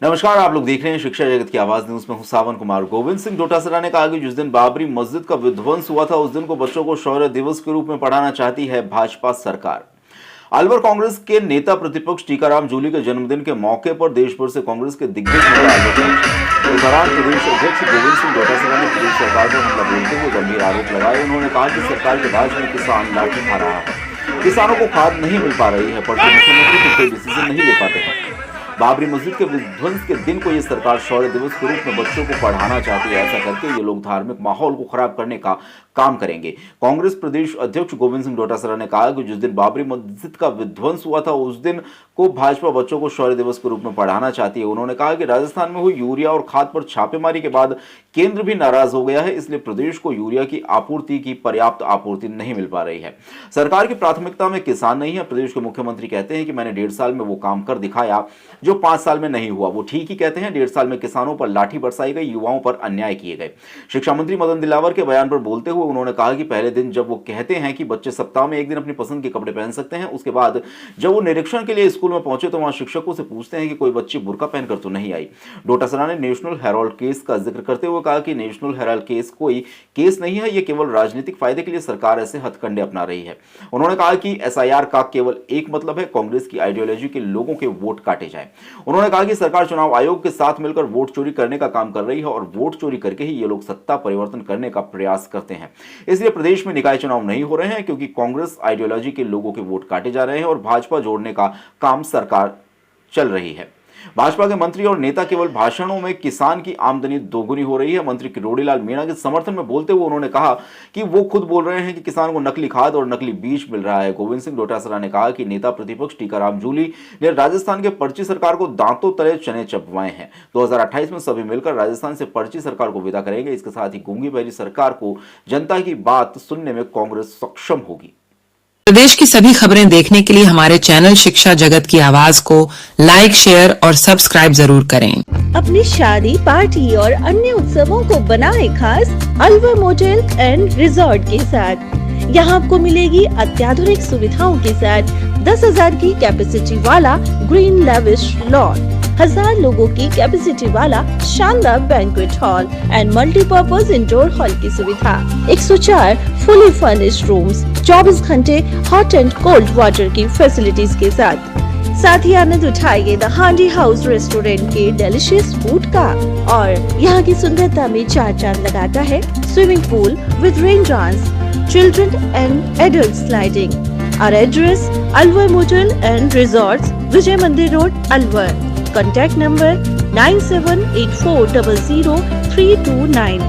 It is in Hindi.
नमस्कार, आप लोग देख रहे हैं शिक्षा जगत की आवाज न्यूज में हूं सावन कुमार। गोविंद सिंह डोटासरा ने कहा कि जिस दिन बाबरी मस्जिद का विध्वंस हुआ था उस दिन को बच्चों को शौर्य दिवस के रूप में पढ़ाना चाहती है भाजपा सरकार। अलवर कांग्रेस के नेता प्रतिपक्ष टीकाराम जूली के जन्मदिन के मौके पर देश भर से कांग्रेस के दिग्गज नेता अलवर पहुंचे। इस दौरान प्रदेश अध्यक्ष गोविंद सिंह डोटासरा ने प्रदेश सरकार पर हमला बोलते हुए गंभीर आरोप लगाए। उन्होंने कहा कि सरकार के राज में किसान लाठी खा रहा है, किसानों को खाद नहीं मिल पा रही है, पर मुख्यमंत्री कोई डिसीजन नहीं ले पाते हैं। बाबरी मस्जिद के विध्वंस के दिन को ये सरकार शौर्य दिवस के रूप में बच्चों को पढ़ाना चाहती है। ऐसा करके ये लोग धार्मिक माहौल को खराब करने का काम करेंगे। कांग्रेस प्रदेश अध्यक्ष गोविंद सिंह डोटासरा ने कहा कि जिस दिन बाबरी मस्जिद का विध्वंस हुआ था उस दिन को भाजपा बच्चों को शौर्य दिवस के रूप में पढ़ाना चाहती है। उन्होंने कहा कि राजस्थान में हुई यूरिया और खाद पर छापेमारी के बाद केंद्र भी नाराज हो गया है, इसलिए प्रदेश को यूरिया की आपूर्ति की पर्याप्त आपूर्ति नहीं मिल पा रही है। सरकार की प्राथमिकता में किसान नहीं है। प्रदेश के मुख्यमंत्री कहते हैं कि मैंने 1.5 साल में वो काम कर दिखाया जो 5 साल में नहीं हुआ। वो ठीक ही कहते हैं। 1.5 साल में किसानों पर लाठी बरसाई गई, युवाओं पर अन्याय किए गए। शिक्षा मंत्री मदन दिलावर के बयान पर बोलते हुए उन्होंने कहा कि पहले दिन जब वो कहते हैं कि बच्चे सप्ताह में एक दिन अपनी पसंद के कपड़े पहन सकते हैं, उसके बाद जब वो निरीक्षण के लिए स्कूल में पहुंचे तो वहां शिक्षकों से पूछते हैं कि कोई बच्ची बुर्का पहनकर तो नहीं आई। डोटासरा ने नेशनल हेराल्ड केस का जिक्र करते हुए कहा कि नेशनल हेराल्ड केस कोई केस नहीं है, ये केवल राजनीतिक फायदे के लिए सरकार ऐसे हथकंडे अपना रही है। उन्होंने कहा कि एसआईआर का केवल एक मतलब है, कांग्रेस की आइडियोलॉजी के लोगों के वोट काटे जाए। उन्होंने कहा कि सरकार चुनाव आयोग के साथ मिलकर वोट चोरी करने का काम कर रही है और वोट चोरी करके ही ये लोग सत्ता परिवर्तन करने का प्रयास करते हैं। इसलिए प्रदेश में निकाय चुनाव नहीं हो रहे हैं क्योंकि कांग्रेस आइडियोलॉजी के लोगों के वोट काटे जा रहे हैं और भाजपा जोड़ने का काम सरकार चल रही है। भाजपा के मंत्री और नेता केवल भाषणों में किसान की आमदनी दोगुनी हो रही है। मंत्री किरोड़ीलाल मीणा के समर्थन में बोलते हुए उन्होंने कहा कि वो खुद बोल रहे हैं कि किसान को नकली खाद और नकली बीज मिल रहा है। गोविंद सिंह डोटासरा ने कहा कि नेता प्रतिपक्ष टीकाराम जूली ने राजस्थान के पर्ची सरकार को दांतों तले चने चबवाए हैं। 2028 में सभी मिलकर राजस्थान से पर्ची सरकार को विदा करेंगे। इसके साथ ही गूंगी बहरी सरकार को जनता की बात सुनने में कांग्रेस सक्षम होगी। प्रदेश की सभी खबरें देखने के लिए हमारे चैनल शिक्षा जगत की आवाज को लाइक, शेयर और सब्सक्राइब जरूर करें। अपनी शादी, पार्टी और अन्य उत्सवों को बनाए खास अलवर मोटेल एंड रिजॉर्ट के साथ। यहाँ आपको मिलेगी अत्याधुनिक सुविधाओं के साथ 10,000 की कैपेसिटी वाला ग्रीन लेविश लॉन, 1000 लोगों की कैपेसिटी वाला शानदार banquet hall and multipurpose indoor hall की सुविधा, 104 फुली फर्निश्ड रूम्स, 24 घंटे हॉट एंड कोल्ड वाटर की फैसिलिटीज के साथ ही आनंद उठाइए द हांडी हाउस रेस्टोरेंट के डिलीशियस फूड का। और यहाँ की सुंदरता में 4 चांद लगाता है swimming pool with rain dance, children and adult sliding. Our address Alvar Motel and Resorts, Vijay Mandir Road, Alvar. Contact number 9784000329.